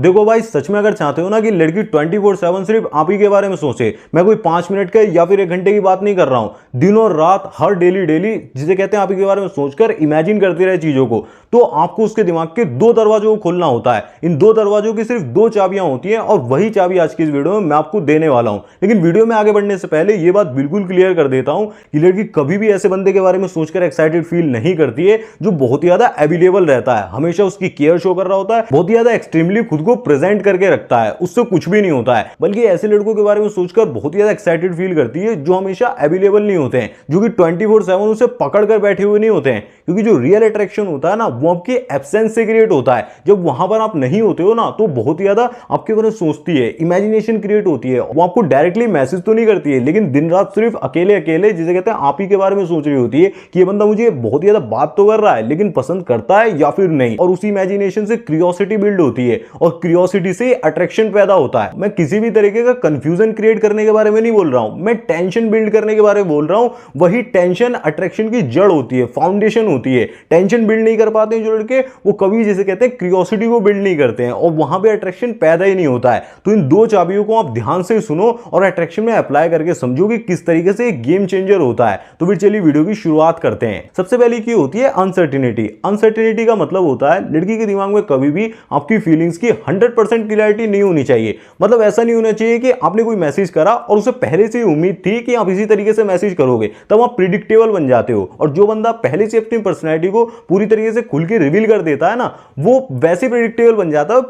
देखो भाई, सच में अगर चाहते हो ना कि लड़की 24/7 सिर्फ आप ही के बारे में सोचे, मैं कोई 5 मिनट के या फिर 1 घंटे की बात नहीं कर रहा हूं, दिनों रात हर डेली डेली जिसे कहते हैं आप ही के बारे में सोचकर इमेजिन करती रहे चीजों को, तो आपको उसके दिमाग के 2 दरवाजों को खोलना होता है। इन 2 दरवाजों की सिर्फ 2 चाबियां होती हैं और वही चाबी आज की इस वीडियो में मैं आपको देने वाला हूं। लेकिन वीडियो में आगे बढ़ने से पहले यह बात बिल्कुल क्लियर कर देता हूं कि लड़की कभी भी ऐसे बंदे के बारे में सोचकर एक्साइटेड फील नहीं करती है जो बहुत ही ज्यादा अवेलेबल रहता है, हमेशा उसकी केयर शो कर रहा होता है, बहुत ही ज्यादा एक्सट्रीमली खुद को प्रेजेंट करके रखता है, उससे कुछ भी नहीं होता है। बल्कि ऐसे लड़कों के बारे में सोचकर बहुत ही ज्यादा एक्साइटेड फील करती है जो हमेशा अवेलेबल नहीं होते हैं, जो कि 24/7 उसे पकड़ कर बैठे हुए नहीं होते हैं। क्योंकि जो रियल अट्रैक्शन होता है ना, वो आपकी एब्सेंस से क्रिएट होता है। जब वहां पर आप नहीं होते हो ना, तो बहुत ही ज्यादा आपके बारे में सोचती है, इमेजिनेशन क्रिएट होती है। वो आपको डायरेक्टली मैसेज तो नहीं करती है, लेकिन दिन रात सिर्फ अकेले अकेले जिसे कहते हैं आप ही के बारे में सोच रही होती है कि ये बंदा मुझे बहुत ही ज्यादा बात तो कर रहा है, लेकिन पसंद करता है या फिर नहीं। और उसी इमेजिनेशन से क्यूरियोसिटी बिल्ड होती है और क्यूरियोसिटी से अट्रैक्शन पैदा होता है। मैं किसी भी तरीके का कंफ्यूजन क्रिएट करने के बारे में नहीं बोल रहा हूं, मैं टेंशन बिल्ड करने के बारे में बोल रहा हूं। वही टेंशन अट्रैक्शन की जड़ होती है, फाउंडेशन होती है। टेंशन बिल्ड नहीं कर पाते हैं जो लड़के, वो कभी जिसे कहते हैं क्यूरियोसिटी को बिल्ड नहीं करते हैं और वहां पे अट्रैक्शन पैदा ही नहीं होता है। तो इन 2 चाबियों को आप ध्यान से सुनो और अट्रैक्शन में अप्लाई करके समझो कि किस तरीके से एक गेम चेंजर होता है। तो फिर चलिए वीडियो की शुरुआत करते हैं। सबसे पहले की होती है अनसर्टेनिटी। अनसर्टेनिटी का मतलब होता है लड़की के दिमाग में कभी भी आपकी फीलिंग्स की 100% क्लियरिटी नहीं होनी चाहिए। मतलब ऐसा नहीं होना चाहिए कि आपने कोई मैसेज करा और उसे पहले से ही उम्मीद थी कि आप इसी तरीके से मैसेज करोगे, तब आप प्रिडिक्टेबल बन जाते हो। और जो बंदा पहले से अपनी पर्सनैलिटी को पूरी तरीके से खुल के रिवील कर देता है ना, वो वैसे प्रिडिक्टेबल बन जाता है।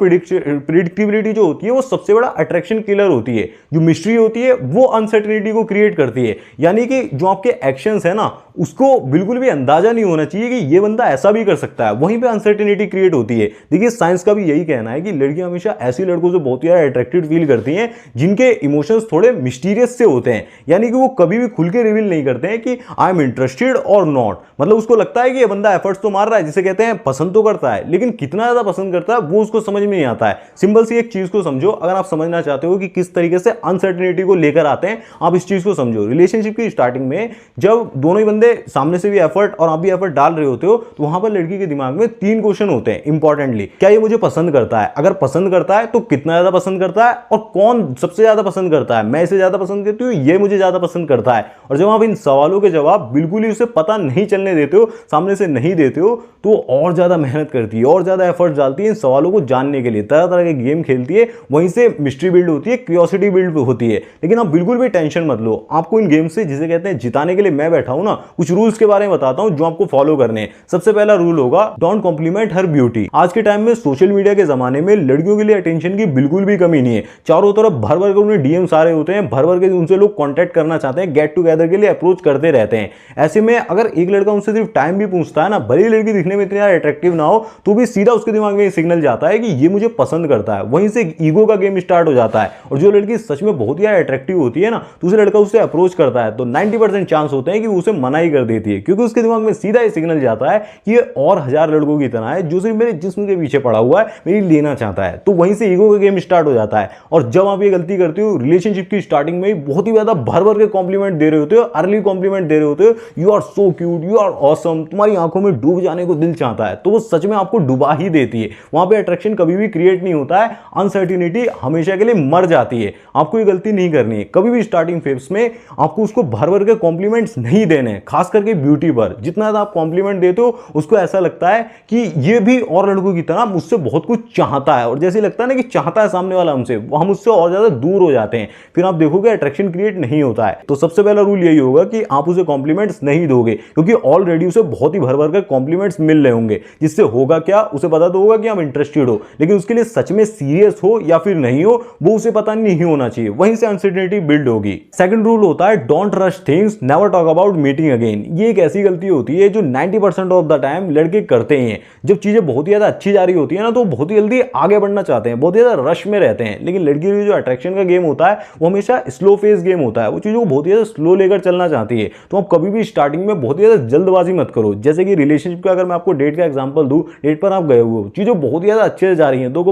प्रिडिक्टिबिलिटी जो होती है वो सबसे बड़ा अट्रैक्शन किलर होती है। जो मिस्ट्री होती है वो अनसर्टेनिटी को क्रिएट करती है। यानी कि जो आपके एक्शंस है ना, उसको बिल्कुल भी अंदाजा नहीं होना चाहिए कि ये बंदा ऐसा भी कर सकता है, वहीं पे अनसर्टेनिटी क्रिएट होती है। देखिए, साइंस का भी यही कहना है कि लड़कियां हमेशा ऐसी लड़कों से बहुत ज्यादा अट्रैक्टेड फील करती हैं जिनके इमोशंस थोड़े मिस्टीरियस से होते हैं। यानी कि वो कभी भी खुल के रिवील नहीं करते हैं कि आई एम इंटरेस्टेड और नॉट। मतलब उसको लगता है कि ये बंदा एफर्ट्स तो मार रहा है, जिसे कहते हैं पसंद तो करता है, लेकिन कितना ज्यादा पसंद करता है वो उसको समझ में नहीं आता है। सिंपल सी एक चीज को समझो, अगर आप समझना चाहते हो कि किस तरीके से अनसर्टेनिटी को लेकर आते हैं, आप इस चीज को समझो। रिलेशनशिप की स्टार्टिंग में जब दोनों ही बंदे सामने से भी एफर्ट और आप भी एफर्ट डाल रहे होते हो, तो वहां पर लड़की के दिमाग में 3 क्वेश्चन होते हैं इंपॉर्टेंटली। क्या ये मुझे पसंद करता है? अगर पसंद करता है तो कितना ज्यादा पसंद करता है और कौन सबसे ज्यादा पसंद करता है? मैं इसे ज्यादा पसंद करती हूँ, ये मुझे ज्यादा पसंद करता है। और जब आप इन सवालों के जवाब बिल्कुल ही उसे पता नहीं चलने देते हो, सामने से नहीं देते हो, तो और ज्यादा मेहनत करती है और ज्यादा एफर्ट डालती है इन सवालों को जानने के लिए, तरह तरह के गेम खेलती है। वहीं से मिस्ट्री बिल्ड होती है, क्यूरियोसिटी बिल्ड होती है। लेकिन आप बिल्कुल भी टेंशन मत लो, आपको इन गेम से जिसे कहते हैं जिताने के लिए मैं बैठा हूं ना, कुछ रूल्स के बारे में बताता हूं जो आपको फॉलो करने हैं। सबसे पहला रूल होगा, डोंट कॉम्प्लीमेंट हर ब्यूटी। आज के टाइम में सोशल मीडिया के जमाने में लड़कियों के लिए अटेंशन की बिल्कुल भी कमी नहीं है। चारों तरफ भर भर के उन्हें डीएम्स आ रहे होते हैं, भर भर के उनसे लोग कॉन्टैक्ट करना चाहते हैं, गेट टुगेदर के लिए अप्रोच करते रहते हैं। ऐसे में अगर एक लड़का उनसे सिर्फ टाइम भी पूछता है ना, भले ही लड़की दिखने में इतनी अट्रैक्टिव ना हो, तो भी सीधा उसके दिमाग में सिग्नल जाता है कि ये मुझे पसंद करता है। वहीं से ईगो का गेम स्टार्ट हो जाता है। और जो लड़की सच में बहुत ही अट्रैक्टिव होती है ना, दूसरे लड़का उससे अप्रोच करता है तो 90% चांस होते हैं कि उसे मना ही कर देती है, क्योंकि उसके दिमाग में सीधा ये सिग्नल जाता है कि ये और 1000 लड़कों की तरह है जो सिर्फ मेरे जिस्म के पीछे पड़ा हुआ है, मेरी लेना चाहता है। तो वहीं से ईगो का गेम स्टार्ट हो जाता है। और जब आप ये गलती करते हो, रिलेशनशिप की स्टार्टिंग में बहुत ही ज्यादा भर भर के कॉम्प्लीमेंट दे रहे होते हो, अर्ली कॉम्प्लीमेंट दे रहे होते हो, you are so cute, you are awesome, तुम्हारी आंखों में डूब जाने को दिल चाहता है, तो वो सच में आपको डुबा ही देती है। वहां पे अट्रैक्शन कभी भी क्रिएट नहीं होता है, अनसर्टिनिटी हमेशा के लिए मर जाती है। आपको ये गलती नहीं करनी है। कभी भी स्टार्टिंग फेज में आपको उसको भर भर के कॉम्प्लीमेंट्स नहीं देने, खास करके ब्यूटी पर। जितना ज्यादा आप कॉम्प्लीमेंट देते हो, उसको ऐसा लगता है कि ये भी और लड़कों की तरह मुझसे बहुत कुछ चाहता है, और जैसे लगता है ना कि चाहता है सामने वाला हमसे, हम उससे और ज्यादा दूर हो जाते हैं। फिर आप देखोगे अट्रैक्शन क्रिएट नहीं होता है। तो सबसे पहला रूल यही होगा कि आप उसे कॉम्प्लीमेंट्स नहीं दोगे, क्योंकि ऑलरेडी उसे बहुत ही भर भर के कॉम्प्लीमेंट्स मिल रहे होंगे। जिससे होगा क्या, उसे पता तो होगा कि आप इंटरेस्टेड हो, लेकिन उसके लिए सच में सीरियस हो या फिर नहीं हो, वो उसे पता नहीं होना चाहिए। वहीं से अनसर्टेनिटी बिल्ड होगी। सेकंड रूल होता है, don't rush things, never talk about meeting again. ये एक ऐसी गलती होती है जो 90% ऑफ द टाइम लड़के करते हैं। जब चीजें बहुत ही ज्यादा अच्छी जा रही होती है ना, तो बहुत ही जल्दी आगे बढ़ना चाहते हैं, बहुत ही ज्यादा रश में रहते हैं। लेकिन लड़की की जो अट्रैक्शन का गेम होता है वो हमेशा स्लो फेज गेम होता है। वो चीजों को बहुत ही ज्यादा स्लो लेकर चलना चाहती है। तो आप कभी भी स्टार्टिंग में बहुत ही ज्यादा जल्दबाजी मत करो। जैसे कि रिलेशनशिप का अगर मैं आपको डेट का एग्जांपल दूं, डेट पर आप गए हुए हो, चीजें बहुत ही ज्यादा अच्छे से जा रही हैं, दोनों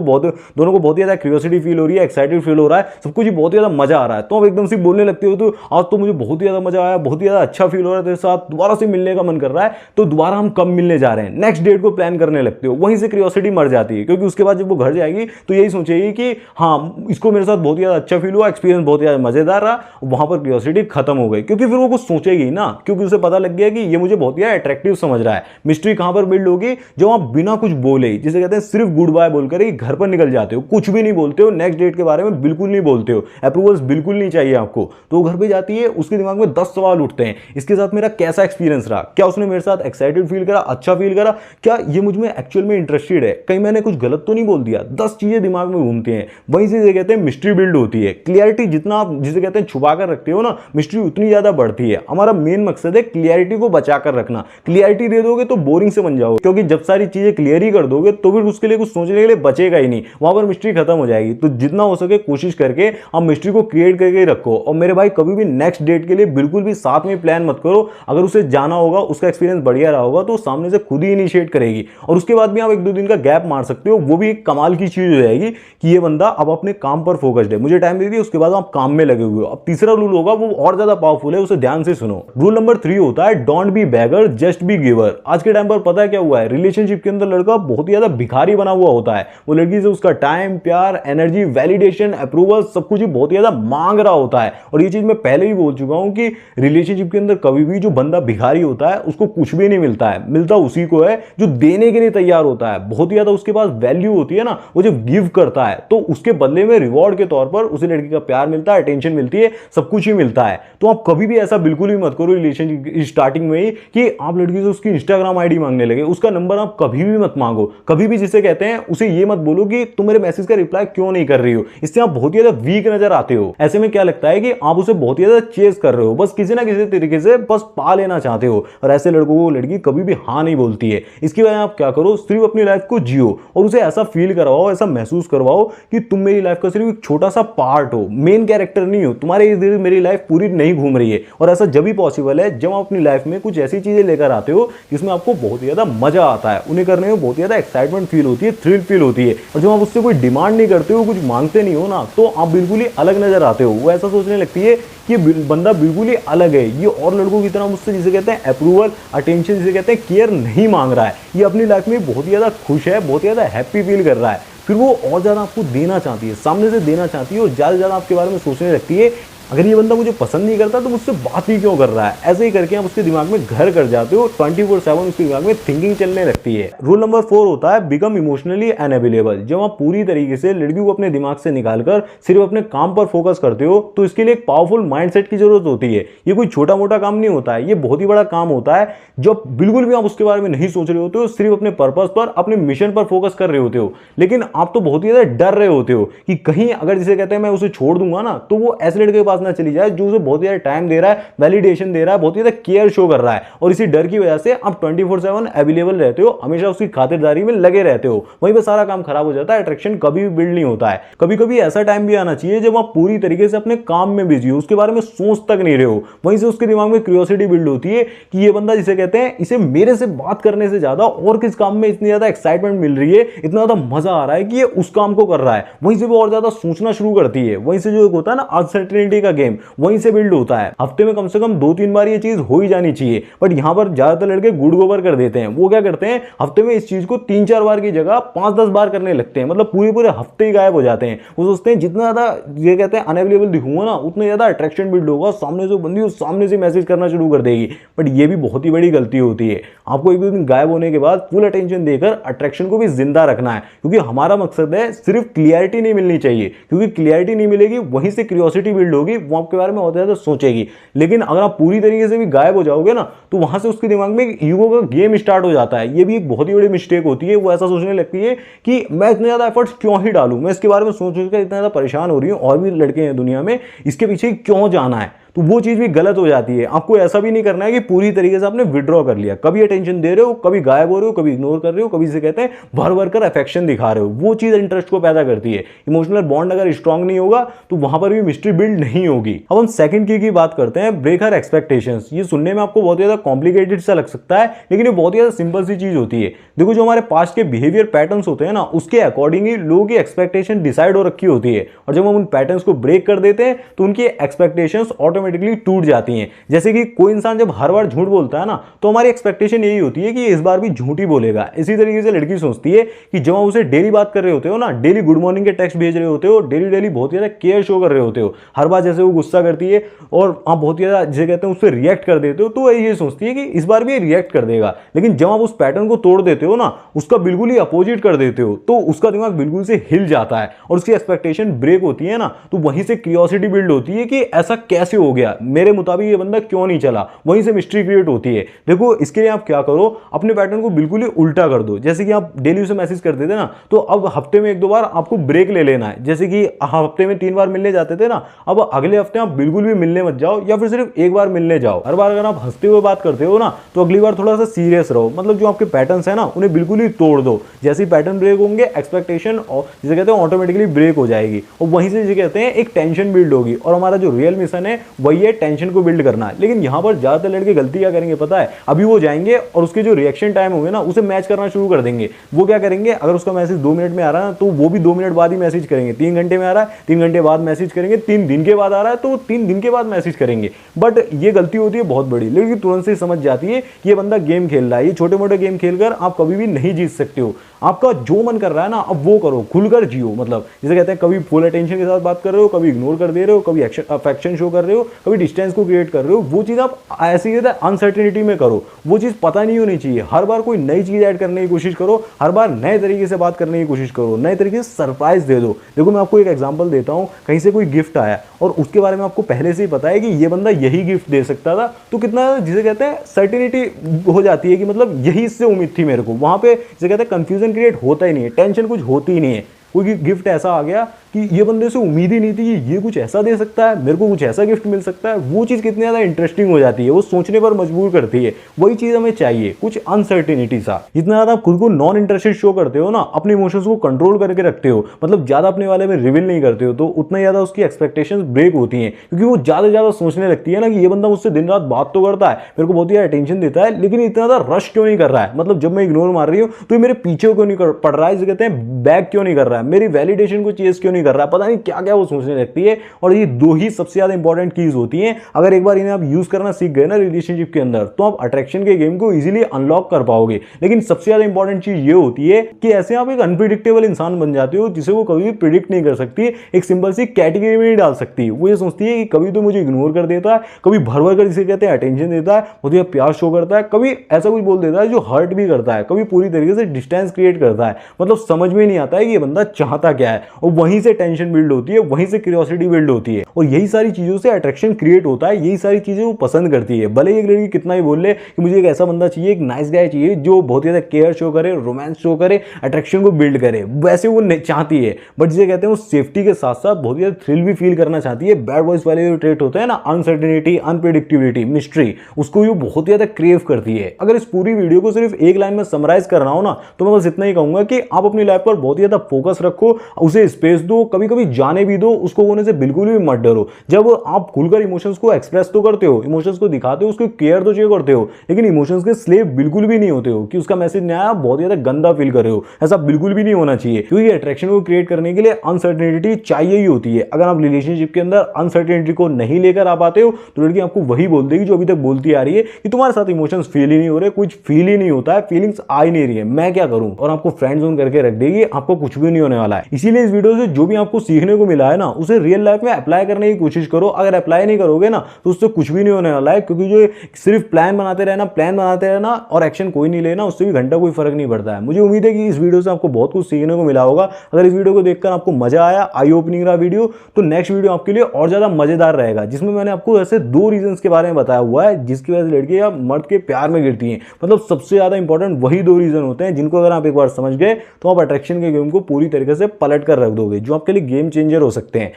को बहुत ही ज्यादा क्यूरियोसिटी फील हो रही है, एक्साइटेड फील हो रहा है, सब कुछ बहुत ही ज्यादा मजा आ रहा है। तो आप एकदम से बोलने लगते हो, तो आज तो मुझे बहुत ही ज्यादा मजा आया, बहुत ही ज्यादा अच्छा फील हो रहा है तेरे साथ, दोबारा से मिलने का मन कर रहा है, तो दोबारा हम कब मिलने जा रहे हैं, नेक्स्ट डेट को प्लान करने लगते हो। वहीं से क्यूरियोसिटी मर जाती है, क्योंकि उसके बाद जब वो घर भर जाएगी तो यही सोचेगी कि हाँ इसको मेरे साथ बहुत ज़्यादा अच्छा फील हुआ, एक्सपीरियंस बहुत ज़्यादा मजेदार रहा, वहां पर क्यूरियोसिटी खत्म हो गई, क्योंकि फिर वो कुछ सोचेगी ना, क्योंकि उसे पता लग गया कि ये मुझे बहुत ज़्यादा अट्रैक्टिव समझ रहा है। मिस्ट्री कहां पर बिल्ड होगी, जो आप बिना कुछ बोले, जिसे कहते हैं सिर्फ गुड बाय बोलकर ही घर पर निकल जाते हो, कुछ भी नहीं बोलते हो, नेक्स्ट डेट के बारे में बिल्कुल नहीं बोलते हो, अप्रूवल्स बिल्कुल नहीं चाहिए आपको, तो वो घर पे जाती है, उसके दिमाग में 10 सवाल उठते हैं, इसके साथ मेरा कैसा एक्सपीरियंस रहा, क्या उसने मेरे साथ एक्साइटेड फील करा, अच्छा फील करा, क्या ये मुझ में एक्चुअल में इंटरेस्टेड है, कहीं मैंने कुछ गलत तो नहीं बोल दिया, 10 चीजें दिमाग में घूमती हैं। वहीं से कहते हैं मिस्ट्री बिल्ड होती है। क्लियरिटी जितना आप जिसे कहते हैं छुपा कर रखते हो ना, मिस्ट्री उतनी ज्यादा बढ़ती है। हमारा मेन मकसद है क्लियरिटी को बचा कर रखना। क्लियरिटी दे दोगे तो बोरिंग से बन जाओगे, क्योंकि जब सारी चीजें क्लियर ही कर दोगे तो फिर उसके लिए कुछ सोचने के लिए बचेगा ही नहीं, वहां पर मिस्ट्री खत्म हो जाएगी। तो जितना हो सके कोशिश करके आप मिस्ट्री को क्रिएट करके रखो। और मेरे भाई कभी भी नेक्स्ट डेट के लिए बिल्कुल भी साथ में प्लान मत करो। अगर उसे जाना होगा, उसका एक्सपीरियंस बढ़िया रहा होगा, तो सामने से खुद ही इनिशिएट करेगी, और उसके बाद भी आप 1-2 दिन का गैप मार सकते हो। वो भी एक कमाल की चीज हो जाएगी कि ये बंदा अब अपने काम पर फोकस्ड है, मुझे टाइम दे दिया, उसके बाद आप काम में लगे हुए हो। अब तीसरा रूल होगा, वो और ज्यादा पावरफुल है, उसे ध्यान से सुनो। रूल नंबर 3 होता है don't be beggar just be giver. आज के टाइम पर पता है क्या हुआ है, रिलेशनशिप के अंदर लड़का बहुत ही ज्यादा भिखारी बना हुआ होता है। वो लड़की से उसका टाइम, प्यार, एनर्जी, वैलिडेशन, अप्रूवल सब कुछ ही बहुत ही ज्यादा मांग रहा होता है। और ये चीज मैं पहले ही बोल चुका हूं कि रिलेशनशिप के अंदर कभी भी जो बंदा भिखारी होता है उसको कुछ भी नहीं मिलता है, मिलता उसी को है जो देने के लिए तैयार होता है। बहुत ही ज्यादा उसके पास वैल्यू होती है ना, वो जब गिव करता है तो उसके बदले में रिवॉर्ड के तौर पर उसे लड़की का प्यार मिलता है, अटेंशन मिलती है, सब कुछ ही मिलता है। तो आप कभी भी ऐसा बिल्कुल भी मत करो रिलेशनशिप स्टार्टिंग में ही कि आप लड़की से उसकी इंस्टाग्राम आईडी मांगने लगे, उसका नंबर आप कभी भी मत मांगो। कभी भी जिसे कहते हैं उसे ये मत बोलो कि तुम मेरे मैसेज का रिप्लाई क्यों नहीं कर रही हो, इससे आप बहुत ही ज्यादा वीक नजर आते हो। ऐसे में क्या लगता है कि आप उसे बहुत ही ज्यादा चेस कर रहे हो, बस किसी ना किसी तरीके से बस पा लेना चाहते हो। और ऐसे लड़कों को लड़की कभी भी हाँ नहीं बोलती है। इसकी वजह आप क्या करो, सिर्फ अपनी लाइफ को जियो और उसे ऐसा फील करवाओ, ऐसा महसूस करवाओ कि तुम मेरी लाइफ का सिर्फ एक छोटा सा पार्ट हो, मेन कैरेक्टर नहीं हो, तुम्हारे इर्द गिर्द मेरी लाइफ पूरी नहीं घूम रही है। और ऐसा जब भी पॉसिबल है जब आप अपनी लाइफ में कुछ ऐसी चीजें लेकर आते हो जिसमें आपको बहुत ही ज्यादा मजा आता है, उन्हें करने में बहुत ही ज्यादा एक्साइटमेंट फील होती है, थ्रिल फील होती है। और जब आप उससे कोई डिमांड नहीं करते हो, कुछ मांगते नहीं हो ना, तो आप बिल्कुल ही अलग नजर आते हो। वो ऐसा सोचने लगती है कि बंदा बिल्कुल ही अलग है, ये और लड़कों की तरह मुझसे जिसे कहते हैं अप्रूवल, अटेंशन, जिसे कहते हैं केयर नहीं मांग रहा है, ये अपनी लाइफ में बहुत ही ज्यादा खुश है, बहुत ही ज्यादा हैप्पी फील कर रहा है। फिर वो और ज्यादा आपको देना चाहती है, सामने से देना चाहती है, और ज्यादा ज्यादा आपके बारे में सोचने लगती है अगर ये बंदा मुझे पसंद नहीं करता तो मुझसे बात ही क्यों कर रहा है। ऐसे ही करके आप उसके दिमाग में घर कर जाते हो, 24/7 उसके दिमाग में थिंकिंग चलने लगती है। रूल नंबर 4 होता है बिकम इमोशनली अनअवेलेबल। जब आप पूरी तरीके से लड़की को अपने दिमाग से निकालकर सिर्फ अपने काम पर फोकस करते हो तो इसके लिए एक पावरफुल माइंडसेट की जरूरत होती है। ये कोई छोटा मोटा काम नहीं होता है, ये बहुत ही बड़ा काम होता है। जब बिल्कुल भी आप उसके बारे में नहीं सोच रहे होते हो, सिर्फ अपने पर्पस पर, अपने मिशन पर फोकस कर रहे होते हो, लेकिन आप तो बहुत ही ज्यादा डर रहे होते हो कि कहीं अगर जिसे कहते हैं मैं उसे छोड़ दूंगा ना तो वो ऐसे लड़के के पास ना चली जाए जो बहुत ज्यादा टाइम दे रहा है, वैलिडेशन दे रहा है, बहुत ज्यादा केयर शो कर रहा है। और इसी डर की वजह से आप 24/7 अवेलेबल रहते हो, हमेशा उसकी खातिरदारी में लगे रहते हो, वहीं पे सारा काम खराब हो जाता है, अट्रैक्शन कभी भी बिल्ड नहीं होता है। कभी कभी ऐसा टाइम भी आना चाहिए जब आप पूरी तरीके से अपने काम में बिजी हो, उसके बारे में सोच तक नहीं रहे हो, वहीं से उसके दिमाग में क्यूरियोसिटी बिल्ड होती है कि ये बंदा जिसे कहते हैं इसे मेरे से बात करने से ज्यादा और किस काम में इतनी ज्यादा एक्साइटमेंट मिल रही है, इतना ज्यादा मजा आ रहा है कि ये उस काम को कर रहा है। वहीं से वो और ज्यादा सोचना शुरू करती है, वहीं से जो एक होता है ना अनसर्टेनिटी का गेम, वहीं से बिल्ड होता है। हफ्ते में कम से कम 2-3 बार ये चीज हो ही जानी चाहिए, बट यहां पर ज्यादातर लड़के गुड़ गोबर कर देते हैं। वो क्या करते हैं, हफ्ते में इस चीज को 3-4 बार की जगह 5-10 बार करने लगते हैं, मतलब पूरे पूरे हफ्ते ही गायब हो जाते हैं। वो सोचते हैं जितना ज्यादा ये कहते हैं अनअवेलेबल दिखूंगा ना उतना ज्यादा अट्रैक्शन बिल्ड होगा, सामने से बंदी उस सामने से मैसेज करना शुरू कर देगी। बट ये भी बहुत ही बड़ी गलती होती है। आपको एक दो दिन गायब होने के बाद फुल अटेंशन देकर अट्रैक्शन को भी जिंदा रखना है, क्योंकि हमारा मकसद है सिर्फ क्लियरिटी नहीं मिलनी चाहिए, क्योंकि क्लियरिटी नहीं मिलेगी वहीं से क्यूरियोसिटी बिल्ड होगी, वो आपके बारे में बहुत ज्यादा सोचेगी। लेकिन अगर आप पूरी तरीके से भी गायब हो जाओगे ना तो वहां से उसके दिमाग में ईगो का गेम स्टार्ट हो जाता है। ये भी एक बहुत ही बड़ी मिस्टेक होती है। वो ऐसा सोचने लगती है कि मैं इतने ज्यादा एफर्ट्स क्यों ही डालूं, मैं इसके बारे में सोच सोचकर इतना ज्यादा परेशान हो रही हूं, और भी लड़के हैं दुनिया में, इसके पीछे क्यों जाना है। तो वो चीज भी गलत हो जाती है। आपको ऐसा भी नहीं करना है कि पूरी तरीके से आपने विड्रॉ कर लिया, कभी अटेंशन दे रहे हो, कभी गायब हो रहे हो, कभी इग्नोर कर रहे हो, कभी इसे कहते हैं भर भर कर अफेक्शन दिखा रहे हो। वो चीज इंटरेस्ट को पैदा करती है। इमोशनल बॉन्ड अगर स्ट्रांग नहीं होगा तो वहां पर भी मिस्ट्री बिल्ड नहीं होगी। अब हम सेकंड की बात करते हैं, ब्रेक हर एक्सपेक्टेशंस। ये सुनने में आपको बहुत ज्यादा कॉम्प्लिकेटेड सा लग सकता है, लेकिन ये बहुत ज्यादा सिंपल सी चीज होती है। देखो, जो हमारे पास्ट के बिहेवियर पैटर्न्स होते हैं ना, उसके अकॉर्डिंग ही लोगों की एक्सपेक्टेशन डिसाइड हो रखी होती है, और जब हम उन पैटर्न्स को ब्रेक कर देते हैं तो उनकी एक्सपेक्टेशंस ऑटोमेटिक ऑटोमेटिकली टूट जाती हैं। जैसे कि कोई इंसान जब हर बार झूठ बोलता है ना, तो हमारी एक्सपेक्टेशन यही होती है कि इस बार भी झूठ ही बोलेगा। इसी तरीके से लड़की सोचती है कि जब आप उसे डेली बात कर रहे होते हो ना, डेली गुड मॉर्निंग के टेक्स्ट भेज रहे होते हो, डेली डेली बहुत ज्यादा केयर शो कर रहे होते हो, हर बार जैसे वो गुस्सा करती है और आप बहुत ज्यादा जिसे कहते हैं उस पर रिएक्ट कर देते हो, तो वही ये सोचती है कि इस बार भी रिएक्ट कर देगा। लेकिन जब आप उस पैटर्न को तोड़ देते हो ना, उसका बिल्कुल ही अपोजिट कर देते हो, तो उसका दिमाग बिल्कुल से हिल जाता है और उसकी एक्सपेक्टेशन ब्रेक होती है ना, तो वहीं से क्यूरियोसिटी बिल्ड होती है कि ऐसा कैसे हो गया, मेरे मुताबिक ये बंदा क्यों नहीं चला, वहीं से मिस्ट्री क्रिएट होती है। देखो इसके लिए आप क्या करो, अपने पैटर्न को बिल्कुल ही उल्टा कर दो। जैसे कि आप डेली उसे मैसेज करते थे ना, तो अब हफ्ते में 1-2 बार आपको ब्रेक ले लेना है। जैसे कि हफ्ते में 3 बार मिलने जाते थे ना, अब अगले हफ्ते आप बिल्कुल भी मिलने मत जाओ, या फिर सिर्फ 1 बार मिलने जाओ। हर बार अगर आप हंसते हुए बात करते हो ना, तो अगली बार थोड़ा सा सीरियस रहो। मतलब जो आपके पैटर्न्स है ना, उन्हें बिल्कुल ही तोड़ दो। जैसे ही पैटर्न ब्रेक होंगे, एक्सपेक्टेशन जिसे कहते हैं ऑटोमेटिकली ब्रेक हो जाएगी, और वहीं से जिसे कहते हैं एक टेंशन बिल्ड होगी। और हमारा जो रियल मिशन है वही है टेंशन को बिल्ड करना। लेकिन यहाँ पर ज्यादातर लड़के गलती क्या करेंगे पता है, अभी वो जाएंगे और उसके जो रिएक्शन टाइम होंगे ना, उसे मैच करना शुरू कर देंगे। वो क्या करेंगे, अगर उसका मैसेज 2 मिनट में आ रहा है ना, तो वो भी 2 मिनट बाद ही मैसेज करेंगे। 3 घंटे में आ रहा है, 3 घंटे बाद मैसेज करेंगे। 3 दिन के बाद आ रहा है, तो वो 3 दिन के बाद मैसेज करेंगे। बट ये गलती होती है बहुत बड़ी। लेकिन तुरंत से समझ जाती है कि ये बंदा गेम खेल रहा है। ये छोटे मोटे गेम खेलकर आप कभी भी नहीं जीत सकते हो। आपका जो मन कर रहा है ना, अब वो करो, खुलकर जियो। मतलब जिसे कहते हैं कभी फुल अटेंशन के साथ बात कर रहे हो, कभी इग्नोर कर दे रहे हो, कभी अफेक्शन शो कर रहे हो, कभी डिस्टेंस को क्रिएट कर रहे हो। वो चीज़ आप ऐसी अनसर्टेनिटी में करो। वो चीज़ पता नहीं होनी चाहिए। हर बार कोई नई चीज़ ऐड करने की कोशिश करो, हर बार नए तरीके से बात करने की कोशिश करो, नए तरीके से सरप्राइज दे दो। देखो मैं आपको एक एग्जांपल देता हूँ। कहीं से कोई गिफ्ट आया और उसके बारे में आपको पहले से ही पता है कि ये बंदा यही गिफ्ट दे सकता था, तो कितना जिसे कहते हैं सर्टेनिटी हो जाती है कि मतलब यही इससे उम्मीद थी मेरे को। वहां पे जिसे कहते हैं कंफ्यूजन क्रिएट होता ही नहीं है, टेंशन कुछ होती ही नहीं है। कोई गिफ्ट ऐसा आ गया कि ये बंदे से उम्मीद ही नहीं थी कि ये कुछ ऐसा दे सकता है, मेरे को कुछ ऐसा गिफ्ट मिल सकता है। वो चीज़ कितनी ज़्यादा इंटरेस्टिंग हो जाती है, वो सोचने पर मजबूर करती है। वही चीज़ हमें चाहिए, कुछ अनसर्टेनिटी सा। जितना ज़्यादा आप खुद को नॉन इंटरेस्टेड शो करते हो ना, अपने इमोशंस को कंट्रोल करके रखते हो, मतलब ज़्यादा अपने वाले में रिवील नहीं करते हो, तो उतना ज़्यादा उसकी एक्सपेक्टेशंस ब्रेक होती हैं। क्योंकि वो ज़्यादा से ज़्यादा सोचने लगती है ना कि ये बंदा मुझसे दिन रात बात तो करता है, मेरे को बहुत ही अटेंशन देता है, लेकिन इतना ज़्यादा रश क्यों नहीं कर रहा है। मतलब जब मैं इग्नोर मार रही हूँ तो ये मेरे पीछे क्यों नहीं पड़ रहा है, जिसे कहते हैं बैक क्यों नहीं कर रहा है, मेरी वैलिडेशन को चेस क्यों नहीं कर रहा है, पता नहीं क्या क्या वो सोचने लगती है। और ये 2 ही सबसे ज्यादा इंपॉर्टेंट कीज होती हैं। अगर एक बार इन्हें आप यूज करना सीख गए ना रिलेशनशिप के अंदर, तो आप अट्रैक्शन के गेम को इजीली अनलॉक कर पाओगे। लेकिन सबसे ज्यादा इंपॉर्टेंट चीज ये होती है कि ऐसे आप एक अनप्रिडिक्टेबल इंसान बन जाते हो, जिसे वो कभी भी प्रिडिक्ट नहीं कर सकती, एक सिंपल सी कैटेगरी में नहीं डाल सकती। वो ये सोचती है कि कभी तो मुझे इग्नोर कर देता है, कभी भर भर कर जिसे कहते हैं अटेंशन देता है, मुझे प्यार शो करता है, कभी ऐसा कुछ बोल देता है जो हर्ट भी करता है, कभी पूरी तरीके से डिस्टेंस क्रिएट करता है। मतलब समझ में नहीं आता है कि ये बंदा चाहता क्या है, और वहीं से टेंशन बिल्ड होती है, वहीं से क्यूरियोसिटी बिल्ड होती है, और यही सारी चीजों से अट्रैक्शन क्रिएट होता है। यही सारी चीजें वो पसंद करती है। भले एक लड़की कितना ही बोल ले कि मुझे एक ऐसा बंदा चाहिए, एक नाइस गाय चाहिए जो बहुत ज्यादा केयर शो करे, रोमांस शो करे, अट्रैक्शन को बिल्ड करे, वैसे वो चाहती है। बट जिसे कहते हैं वो सेफ्टी के साथ साथ बहुत ज्यादा थ्रिल भी फील करना चाहती है। बैड बॉयज वाले जो ट्रेट होते हैं ना, अनसर्टेनिटी, अनप्रेडिक्टिबिलिटी, मिस्ट्री, उसको ये बहुत ज्यादा क्रेव करती है। अगर इस पूरी वीडियो को सिर्फ एक लाइन में समराइज करना हो ना, तो मैं बस इतना ही कहूंगा कि आप अपनी लाइफ पर बहुत ज्यादा फोकस रखो, उसे स्पेस दो, कभी कभी जाने भी दो, उसको होने से बिल्कुल भी मत डरो। जब आप खुलकर इमोशंस को एक्सप्रेस तो करते हो, इमोशंस को दिखाते हो, उसको केयर तो चाहिए करते हो, लेकिन इमोशंस के स्लेव बिल्कुल भी नहीं होते हो कि उसका मैसेज नहीं आया बहुत ज्यादा गंदा फील कर रहे हो। ऐसा बिल्कुल भी नहीं होना चाहिए, क्योंकि अट्रैक्शन को क्रिएट करने के लिए अनसर्टेनिटी चाहिए ही होती है। अगर आप रिलेशनशिप के अंदर अनसर्टेनिटी को नहीं लेकर आ पाते हो, तो लड़की आपको वही बोल देगी जो अभी तक बोलती आ रही है कि तुम्हारे साथ इमोशंस फील ही नहीं हो रहे, कुछ फील ही नहीं होता है, फीलिंग्स आ ही नहीं रही है, मैं क्या करूं, और आपको फ्रेंड जोन करके रख देगी। आपको कुछ भी नहीं होने वाला है। इसीलिए इस वीडियो से जो भी आपको सीखने को मिला है ना, उसे रियल लाइफ में अप्लाई करने की कोशिश करो। अगर अप्लाई नहीं करोगे ना, तो उससे कुछ भी नहीं होने वाला है, क्योंकि जो सिर्फ प्लान बनाते रहना और एक्शन कोई नहीं लेना, उससे भी घंटा कोई फर्क नहीं पड़ता है। मुझे उम्मीद है कि इस वीडियो से आपको बहुत कुछ सीखने को मिला होगा। अगर इस वीडियो को देखकर आपको मजा आया, आई ओपनिंग रहा वीडियो, तो नेक्स्ट वीडियो आपके लिए और ज्यादा मजेदार रहेगा, जिसमें मैंने आपको ऐसे 2 रीजंस के बारे में बताया हुआ है जिसकी वजह से लड़कियां मर्द के प्यार में गिरती हैं। मतलब सबसे ज्यादा इंपॉर्टेंट वही 2 रीजन होते हैं, जिनको अगर आप एक बार समझ गए तो आप अट्रैक्शन के गेम को पूरी तरीके से पलट कर रख दोगे, जो आपके लिए गेम चेंजर हो सकते हैं।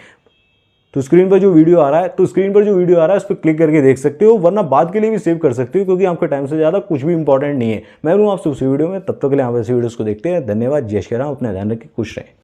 तो स्क्रीन पर जो वीडियो आ रहा है उस पर क्लिक करके देख सकते हो, वरना बाद के लिए भी सेव कर सकते हो, क्योंकि आपके टाइम से ज्यादा कुछ भी इंपॉर्टेंट नहीं है। मैं हूं आपसे उसी वीडियो में, तब तक के लिए आप ऐसे वीडियोस को देखते हैं। धन्यवाद, जय श्री राम, अपना ध्यान रखें, खुश रहें।